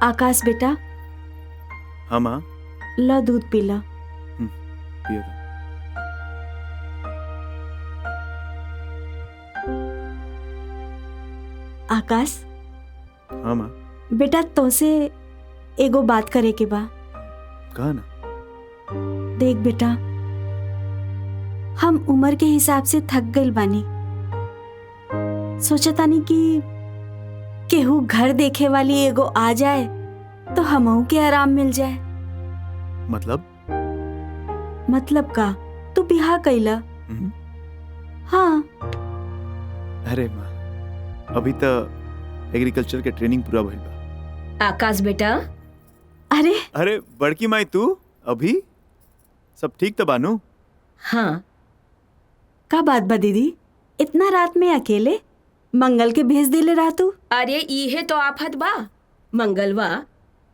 आकाश बेटा, हाँ माँ। ला दूध पीला। पियो तो। आकाश हाँ माँ। बेटा, तोसे एगो बात करे के बा। कहा ना। देख बेटा, हम उम्र के हिसाब से थक गइल बानी। सोचतानी कि केहू घर देखे वाली एगो आ जाए तो हमहू के आराम मिल जाए। मतलब का, तू बिहा कइला? हाँ। अरे माँ, अभी तो एग्रीकल्चर के ट्रेनिंग पूरा भइल बा। आकाश बेटा। अरे बड़की माई, तू अभी सब ठीक तो बानू? हाँ। का बात बा दीदी, इतना रात में अकेले? मंगल के भेज देले रहा तू? अरे इहे तो आफत बा। मंगलवा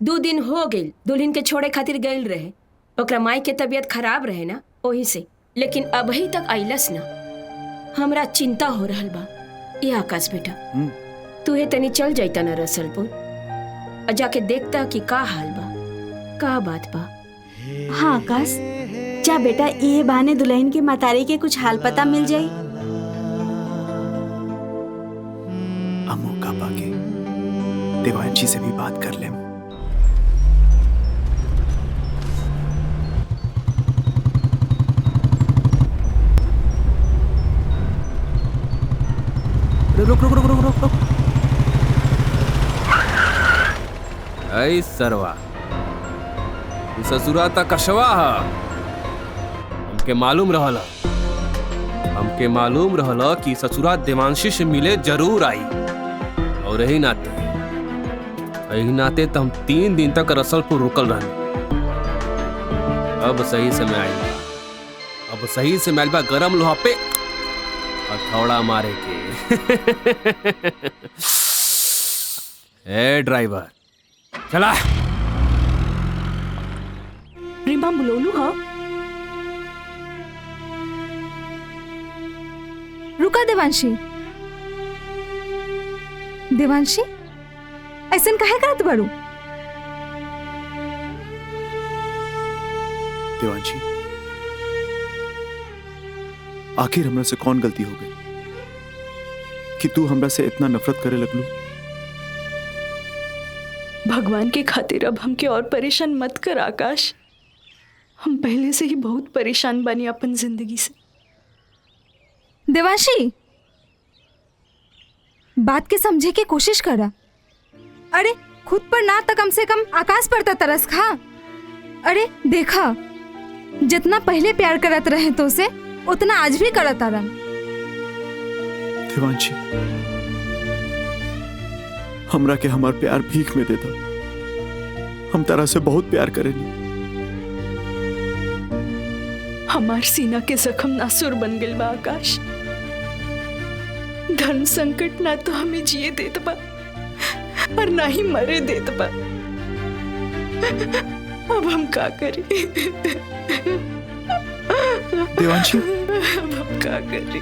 2 दिन हो गइल दुल्हन के छोड़े खातिर गइल रहे। ओकरा माई के तबीयत खराब रहे ना, ओही से। लेकिन अभी तक आइलस ना। हमरा चिंता हो रहल बा। ये आकाश बेटा, तू तनी चल जाइता ना रसलपुर और जाके देखता कि का हाल बा, का बात बा। हाँ आकाश, जा बेटा, ये बहाने दुल्हन के मतारी के कुछ हाल पता मिल जाई। मौका पाके देवांशी से भी बात कर ले। रुक। ऐ सरवा, ससुरा तक कशवा है। हमके मालूम रहला कि ससुरा देवांशी से मिले जरूर आई। और यही नाते तो हम 3 दिन तक रसलपुर रुकल रहनी। अब सही समय आइल बा गरम लोहा पे हथौड़ा मारे के। ए ड्राइवर, चला। रीमा बुलोलू हा? रुका देवांशी, ऐसन काहे करत बारू? देवांशी, आखिर हमरा से कौन गलती हो गई कि तू हमरा से इतना नफरत करे लगलू? भगवान के खातिर अब हमके और परेशान मत कर आकाश। हम पहले से ही बहुत परेशान बनी अपन जिंदगी से। देवांशी, बात के समझे के कोशिश करा। अरे खुद पर ना तो कम से कम आकाश पर तो तरस खा। अरे देखा, जितना पहले प्यार करत रहे तो से उतना आज भी करत आरन। देवांशी, हमरा के हमार प्यार भीख में देता। हम तरह से बहुत प्यार करेनी। हमार सीना के जख्म नासुर बन गइल बा आकाश। धर्म संकट ना तो हमें जिए देत बा और ना ही मरे देत बा। अब हम का करी? देवांशी, अब हम का करी?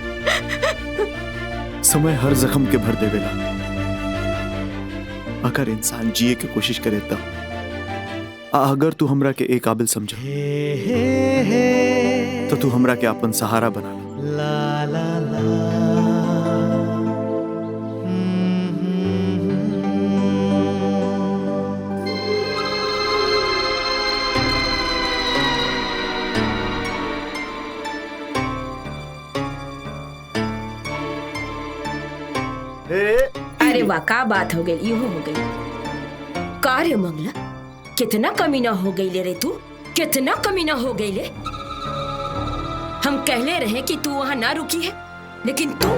समय हर जख्म के भर देवेला। अगर इंसान जिए के कोशिश करे तब, अगर तू हमरा के एक काबिल समझा तो तू हमरा के अपन सहारा बना ला। अरे वाह, का बात हो गई, यूं हो गई। का रे मंगला, कितना कमीना हो गई ले रे तू, कितना कमीना हो गई ले। हम कहले रहे कि तू वहां ना रुकी है, लेकिन तू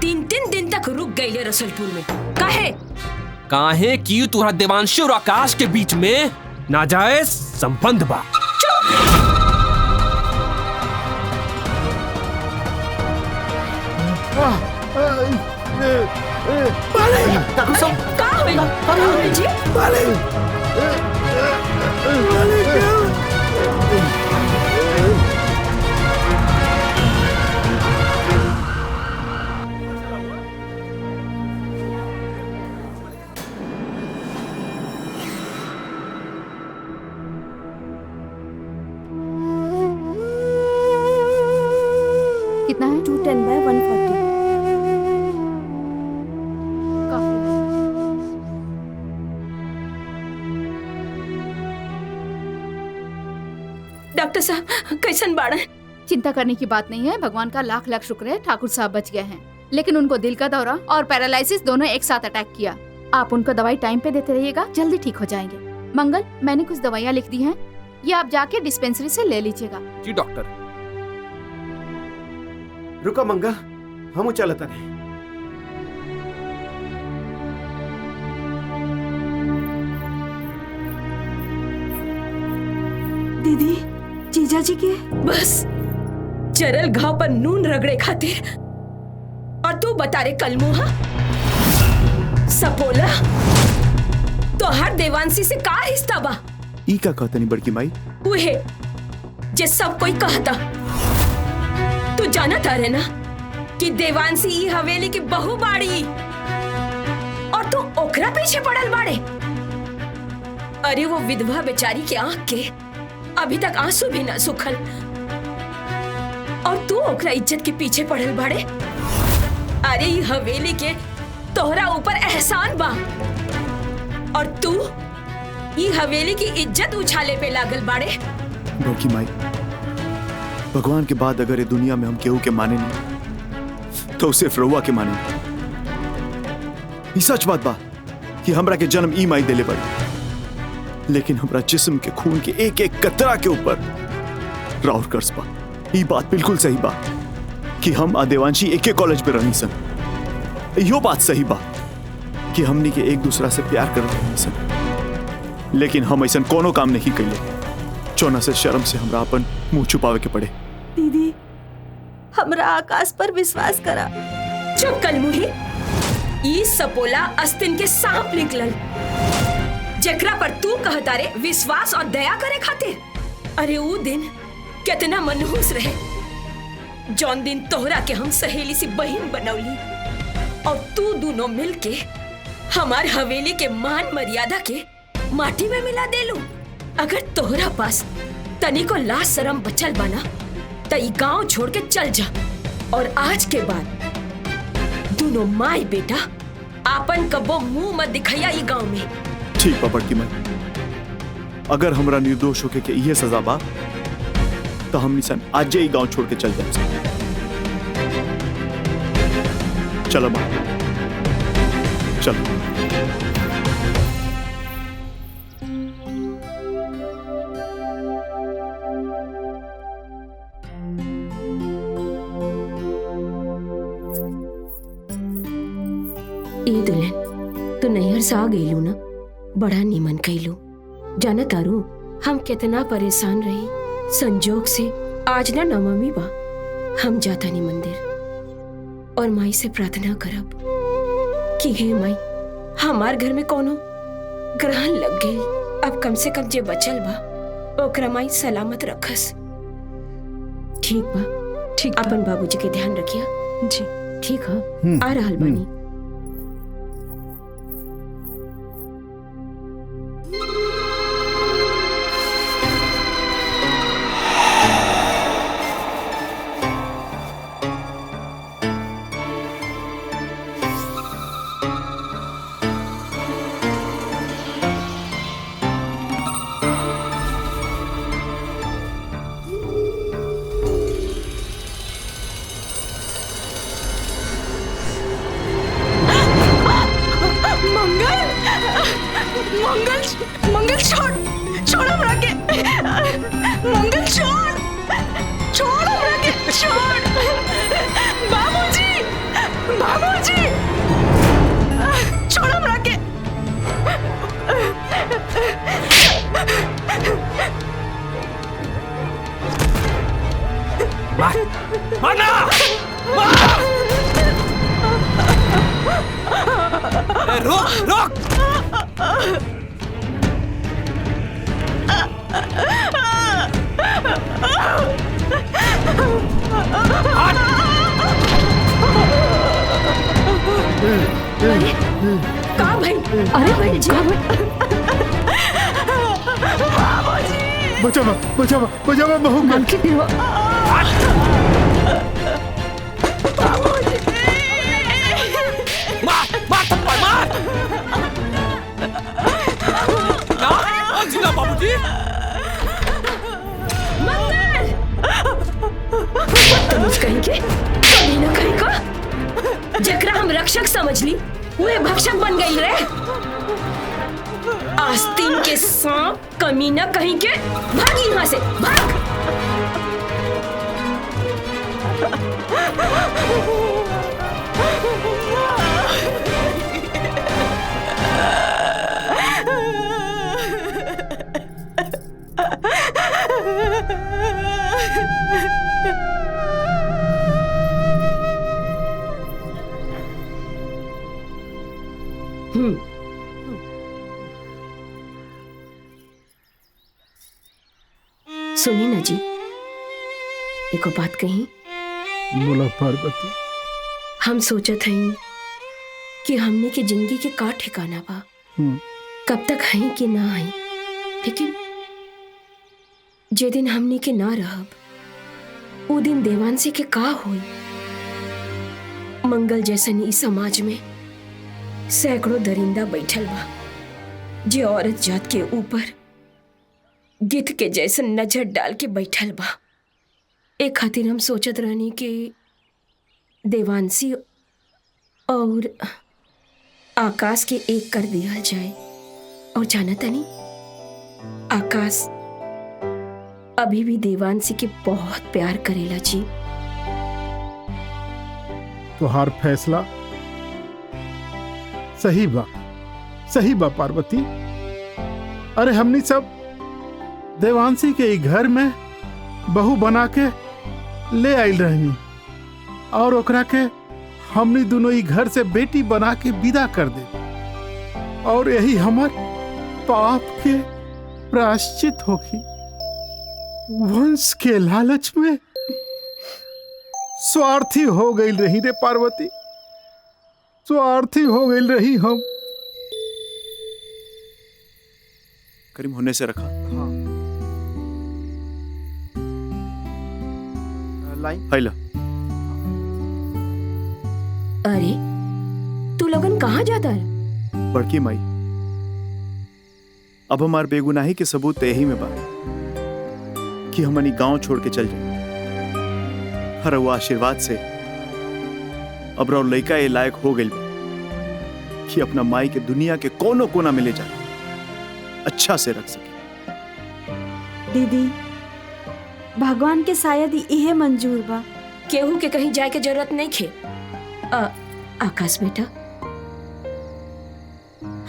3 दिन तक रुक गई ले रसलपुर में। काहे कि तुम्हारा देवांशी और आकाश के बीच में नाजायज संबंध बा। 210/140। डॉक्टर साहब कैसन बाड़न? चिंता करने की बात नहीं है, भगवान का लाख लाख शुक्र है ठाकुर साहब बच गए हैं, लेकिन उनको दिल का दौरा और पैरालिसिस दोनों एक साथ अटैक किया। आप उनको दवाई टाइम पे देते रहिएगा, जल्दी ठीक हो जाएंगे। मंगल, मैंने कुछ दवाइयाँ लिख दी हैं, ये आप जाके डिस्पेंसरी से ले लीजिएगा। जी डॉक्टर। रुका मंगल, हम चलता नहीं। दीदी, जीजा जी के बस चरल घाव पर नून रगड़े खातिर। और तू बता रे कलमुहा, सपोला तो हर देवांशी से का रिश्ता बा? ई का कहता नहीं बड़की माई? उहे जे सब कोई कहता। तू जाना था रे ना कि देवांशी ई हवेली की बहू बाड़ी और तू ओकरा पीछे पड़ल बाड़े। अरे वो विधवा बेचारी के आंख के अभी तक आंसू भी ना सुखल और तू ओकरा इज्जत के पीछे पड़ल बाड़े। अरे ई हवेली के तोहरा ऊपर एहसान बा और तू ई हवेली की इज्जत उछाले पे लागल बाड़े। बड़की माई, भगवान के बाद अगर ये दुनिया में हम केहू के माने नहीं तो सिर्फ रउआ के माने। ये सच बात बा कि हमरा के जन्म ई माई देले पड़ी, लेकिन हमरा जिस्म के खून के एक एक कतरा के ऊपर राउर कर्ज बा। ये बात बिल्कुल सही बा कि हम आदेवांशी एक एक कॉलेज में रहनी सन। यो बात सही बा कि हमनी के एक दूसरा से प्यार कर रहनी सन, लेकिन हम ऐसा कोनो काम नहीं कइले चौना से शर्म से हमरा अपन मुंह छुपावे के पड़े। दीदी, हमरा आकाश पर विश्वास करा। चुप कलमुही, ई सपोला अस्तिन के सांप निकलल जकरा पर तू कहता रे विश्वास और दया करे खातिर। अरे वो दिन कितना मनहूस रहे जौन दिन तोहरा के हम सहेली सी बहन बनौली और तू दोनों मिलके हमार हवेली के मान मर्यादा के माटी में मिला देलू। अगर तोहरा पास तनी को लाज शरम बचल बना तो ई गांव छोड़ के चल जा और आज के बाद दोनों माई बेटा आपन कबो मुंह मत दिखाया ई गांव में। ठीक बा बड़की माई, अगर हमरा निर्दोष होके के ये सजा बा तो हम निसन आज ही गांव छोड़ के चल जाए। चलो माँ, चलो। ए दुल्हन, तू नैहर से आ गईलू ना, बड़ा नीमन कइलू। जाना तारू हम कितना परेशान रही, संजोग से आज ना नवमी बा। हम जाता नहीं मंदिर और माई से प्रार्थना करब कि हे माई हमार घर में कोनो ग्रहण लग गई, अब कम से कम जे बचल बा ओकरा माई सलामत रखस। ठीक बा, ठीक बा। अपन बाबूजी के ध्यान रखिया। जी ठीक है, आ रहल बानी। मंगल छोड़ हमरा के। मंगल छोड़ हमरा के, छोड़। बाबूजी छोड़ हमरा के। माना रोक। का भाई? अरे भाई जी, बचावा बहू। जी बदतमीज कहीं के, कहीं ना कहीं का जकरा हम रक्षक समझ ली वे भक्षक बन गई रे। आस्तीन के सांप कमीना कहीं के, भाग यहाँ से भाग। सुनिए ना जी, एको बात कही। बोला पार्वती। हम सोचत हई कि हमने के जिंदगी के का ठिकाना बा, कब तक हई कि ना हई, लेकिन जे दिन हमने के ना रहब वो दिन देवांशी के का होई। मंगल जैसन इस समाज में सैकड़ों दरिंदा बैठल बा जे औरत जात के ऊपर गिद्ध के जैसन नजर डाल के बैठल बा। एक खातिर हम सोचत रहनी कि देवांशी और आकाश के एक कर दिया जाए। और जाना तनी, आकाश अभी भी देवांशी के बहुत प्यार करेला जी। तुहार फैसला सही बा पार्वती। अरे हमनी सब देवांशी के घर में बहू बना के ले आइल रहनी और ओकरा के हमनी दोनों घर से बेटी बना के विदा कर दे, और यही हमार पाप के प्रायश्चित होगी। वंश के लालच में स्वार्थी हो गई रही रे पार्वती, स्वार्थी हो गई रही हम। करीम होने से रखा। हाँ। लाइन हाइला। अरे तू लोगन कहाँ जाता है? बड़की माई, अब हमार बेगुनाही के सबूत यही में बा कि हमनी गांव छोड़ के चल जाए। हर वो आशीर्वाद से अब रो लड़का ये लायक हो गई कि अपना माई के दुनिया के कोनो कोना में ले जाए, अच्छा से रख सके। दीदी, भगवान के शायद इहे मंजूर बा। केहू के कहीं जाए के जरूरत नहीं खे। आकाश बेटा,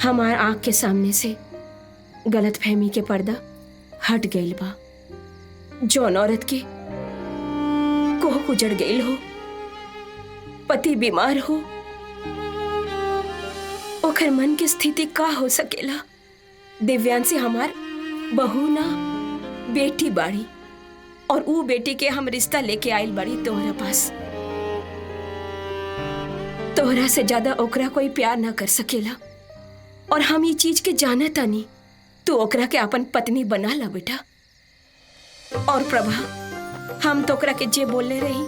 हमार आंख के सामने से गलत फहमी के पर्दा हट गईल बा। जौन औरत के कोह उजड़ गईल हो, पति बीमार हो, ओकर मन की स्थिति का हो सकेला। दिव्यांशी हमार बहू ना बेटी बाड़ी, और वो बेटी के हम रिश्ता लेके आइल बाड़ी तोहरा पास। तोहरा से ज्यादा ओकरा कोई प्यार ना कर सकेला, और हम ये चीज के जाना तानी। तू ओकरा के अपन पत्नी बना ला बेटा। और प्रभा, हम तो ओकरा के जे बोलने रही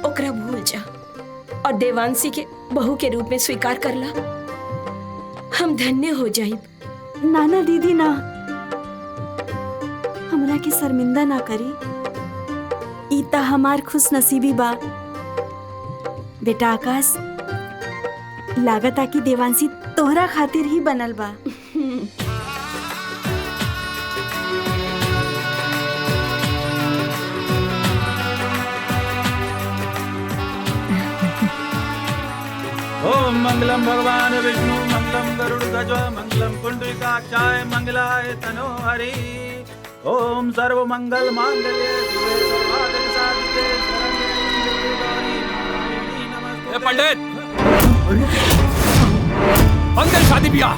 ओकरा भूल जा, और देवांशी के बहू के रूप में स्वीकार कर ला। हम धन्य हो जाइब। नाना दीदी ना, हमरा के शर्मिंदा ना करी। ईता हमार खुश नसीबी बा। बेटा आकाश, लागत आ कि देवांशी तोहरा खातिर ही बनल बा। ओम मंगलम भगवान विष्णु मंगलम गरुड़ध्वज मंगलम पुंडरीकाक्षाय मंगलाय तनोहरि। ओम सर्व मंगल मांगल्ये शिवे सर्वार्थ साधिके शरण्ये गौरी नमस्ते। पंडित, मंगल शादी ब्याह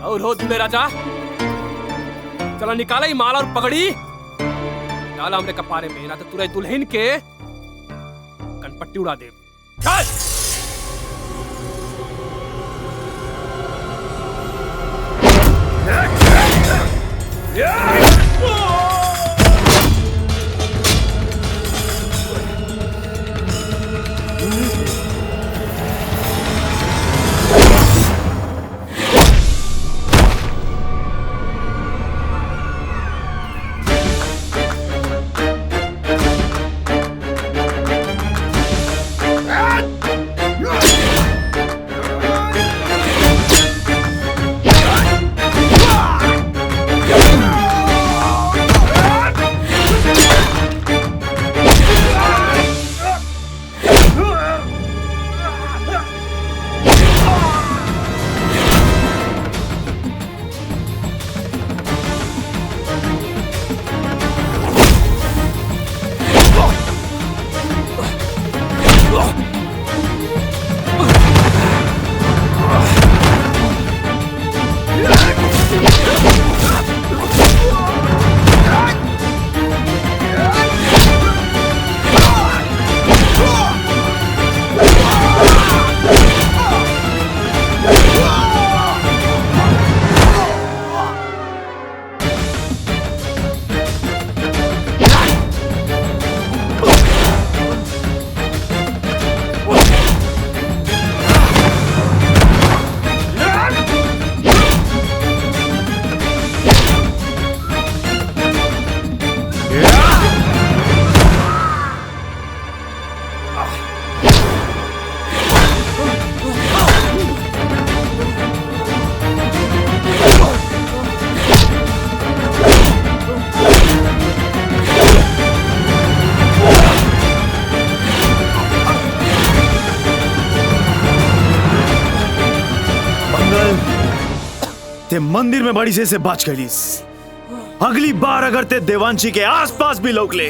और हो दूल्हे राजा, चलो निकाला ही माला और पगड़ी, डाला हमने कपारे में, ना तो तुरंत दुल्हन के कनपट्टी उड़ा दे। चल। ते मंदिर में बड़ी से बच गईस। अगली बार अगर ते देवांशी के आसपास भी लौक ले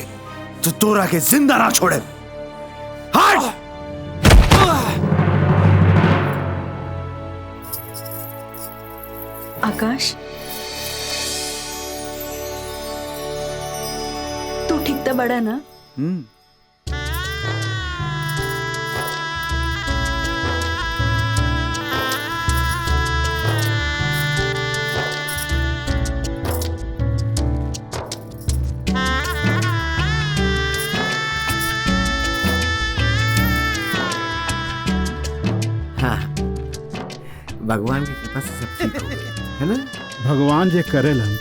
तो तोरा के जिंदा ना छोड़े। हट! आकाश, तू ठीक तो बड़ा ना? भगवान की कृपा से सब ठीक हो गया है ना? भगवान जे करेलन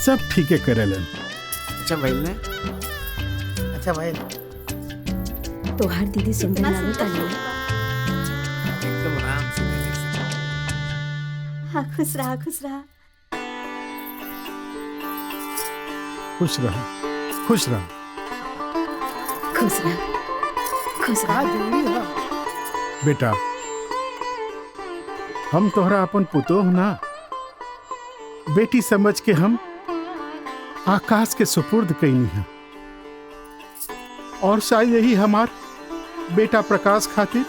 सब ठीके करेलन। अच्छा भाई ने, अच्छा भाई तोहार दीदी सुंदर लागत आनी। एकदम आराम से बैठे से। हाँ, खुश रहा खुश रहा। खुश रहा खुश रहा। खुश रहा खुश रहा। बेटा, हम तोहरा अपन पुतोह ना, बेटी समझ के हम आकाश के सुपुर्द कईनी है। और शायद यही हमार बेटा प्रकाश खातिर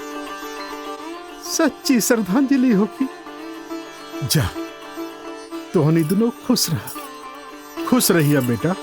सच्ची श्रद्धांजलि होगी। जा, तोहनी दोनों खुश रहा, खुश रहिया बेटा।